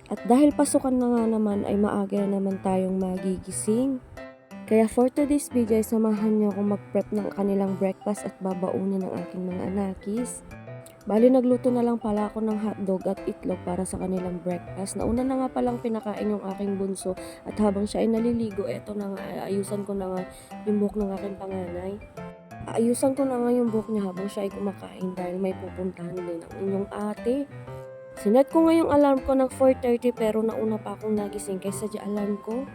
At dahil pasukan na nga naman ay maaga na naman tayong magigising. Kaya for today's video ay samahan niyo ako mag-prep ng kanilang breakfast at babaunin ng aking mga anakis. Bali nagluto na lang pala ako ng hotdog at itlog para sa kanilang breakfast. Nauna na nga palang pinakain yung aking bunso at habang siya ay naliligo, eto na nga, ayusan ko na nga yung buhok ng aking panganay. Ayusan ko na nga yung buhok niya habang siya ay kumakain dahil may pupuntahan din ang inyong ate. Sinet ko nga yung alarm ko ng 4:30 pero nauna pa akong nagising kaysa di alarm ko.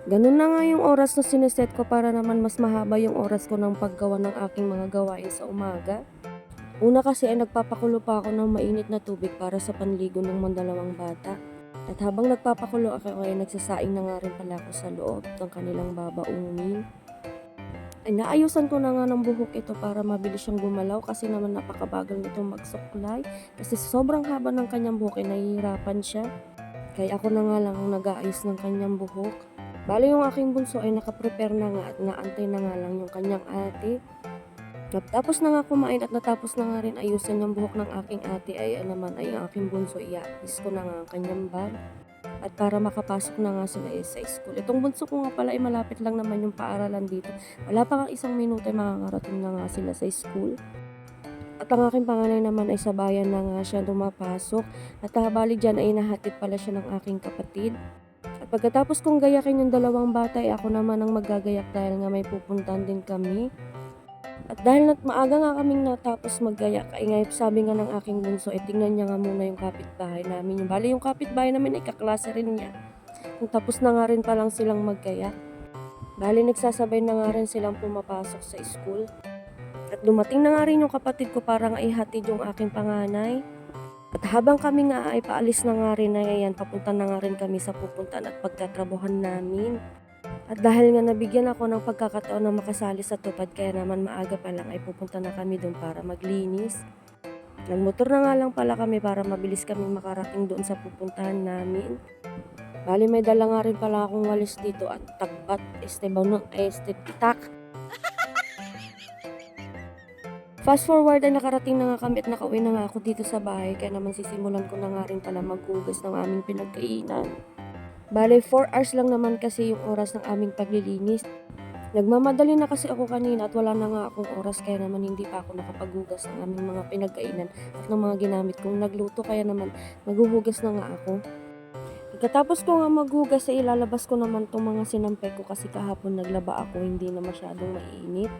Ganun na nga yung oras na sineset ko para naman mas mahaba yung oras ko ng paggawa ng aking mga gawain sa umaga. Una kasi ay nagpapakulo pa ako ng mainit na tubig para sa panligo ng mga dalawang bata. At habang nagpapakulo ako ay nagsasaing na nga rin pala ako sa loob ng kanilang babaunin. Ay naayusan ko na nga ng buhok ito para mabilis siyang gumalaw kasi naman napakabagal nitong magsuklay. Kasi sobrang haba ng kanyang buhok ay nahihirapan siya. Kaya ako na nga lang ang nag-aayos ng kanyang buhok. Bali yung aking bunso ay nakaprepare na nga at naantay na nga lang yung kanyang ate. Natapos na nga kumain at natapos na nga rin ayusan yung buhok ng aking ate ay naman ay ang aking bunso iayos ko na nga ang kanyang bag. At para makapasok na nga sila sa school. Itong bunso ko nga pala ay malapit lang naman yung paaralan dito. Wala pa nga isang minuto ay makakarating na nga sila sa school. At ang aking panganay naman ay sa bayan na nga siya dumapasok. At bali dyan ay nahatid pala siya ng aking kapatid. At pagkatapos kong gayakin yung dalawang bata ay ako naman ang magagayak dahil nga may pupuntahan din kami. At dahil maaga nga kaming natapos maggayak ay ngayon sabi nga ng aking bunso ay tingnan niya nga muna yung kapitbahay namin. Bali yung kapitbahay namin ay kaklase rin niya. Kung tapos na nga rin palang silang maggayak. Bali nagsasabay na nga rin silang pumapasok sa school. At dumating na nga rin yung kapatid ko para nga ihatid yung aking panganay. At habang kami nga ay paalis na nga rin ay ayan, papunta na nga rin kami sa pupuntahan at pagtatrabuhan namin. At dahil nga nabigyan ako ng pagkakataon na makasali sa tupad kaya naman maaga pa lang ay pupunta na kami doon para maglinis. Nagmotor na nga lang pala kami para mabilis kami makarating doon sa pupuntahan namin. Bali may dala nga rin pala akong walis dito at takbat, itak. Fast forward ay nakarating na nga kami at nakauwi na nga ako dito sa bahay kaya naman sisimulan ko na nga rin pala maghugas ng aming pinagkainan. Bale 4 hours lang naman kasi yung oras ng aming paglilinis. Nagmamadali na kasi ako kanina at wala na nga akong oras kaya naman hindi pa ako nakapaghugas ng aming mga pinagkainan at ng mga ginamit kong nagluto kaya naman maghuhugas na nga ako. Pagkatapos ko nga maghugas ay ilalabas ko naman itong mga sinampay ko kasi kahapon naglaba ako hindi na masyadong mainit.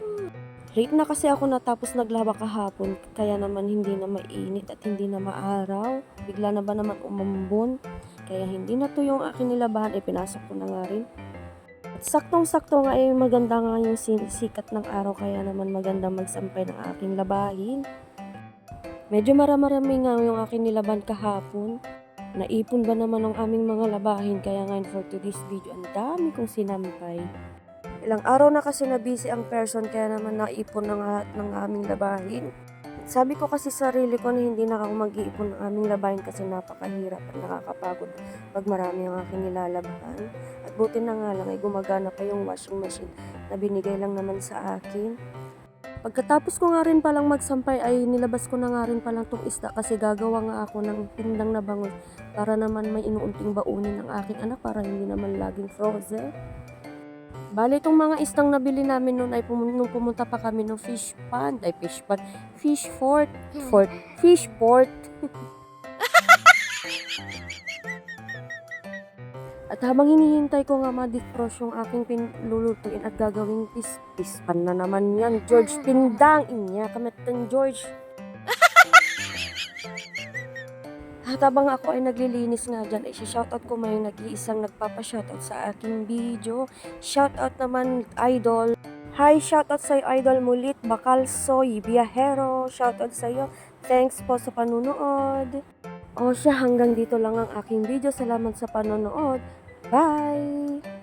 Late na kasi ako natapos naglaba kahapon kaya naman hindi na mainit at hindi na maaraw. Bigla na ba naman umambon. Kaya hindi na to yung aking nilabahan ay pinasok ko na nga rin. At saktong-sakto nga ay maganda nga yung sikat ng araw kaya naman maganda magsampay ng aking labahin. Medyo marami nga yung aking nilaban kahapon. Naipon ba naman ang aming mga labahin kaya ngayon for today's video ang dami kong sinampay. Ilang araw na kasi na busy ang person kaya naman naipon ng lahat ng aming labahin. Sabi ko kasi sa sarili ko na hindi na ako mag-iipon ng aming labahin kasi napakahirap at nakakapagod pag marami ang aking nilalabahan. At buti na nga lang ay gumagana pa yung washing machine na binigay lang naman sa akin. Pagkatapos ko nga rin palang magsampay ay nilabas ko na nga rin palang tong isda kasi gagawa nga ako ng pindang na bangus para naman may inuunting baunin ng aking anak para hindi naman laging frozen. Bali, itong mga istang nabili namin noon ay nung pumunta pa kami ng fish fort. At habang hinihintay ko nga ma-defrost yung aking pinlulutuin at gagawing pispan na naman yan. George Pindang, inya kametan George. At habang ako ay naglilinis nga dyan, ay shoutout ko may nag-iisang nagpapa-shoutout sa aking video. Shoutout naman idol. Hi, shoutout sa'yo idol Mulit Bakalsoy Biyahero. Shoutout sa'yo. Thanks po sa panunood. O siya, hanggang dito lang ang aking video. Salamat sa panonood. Bye!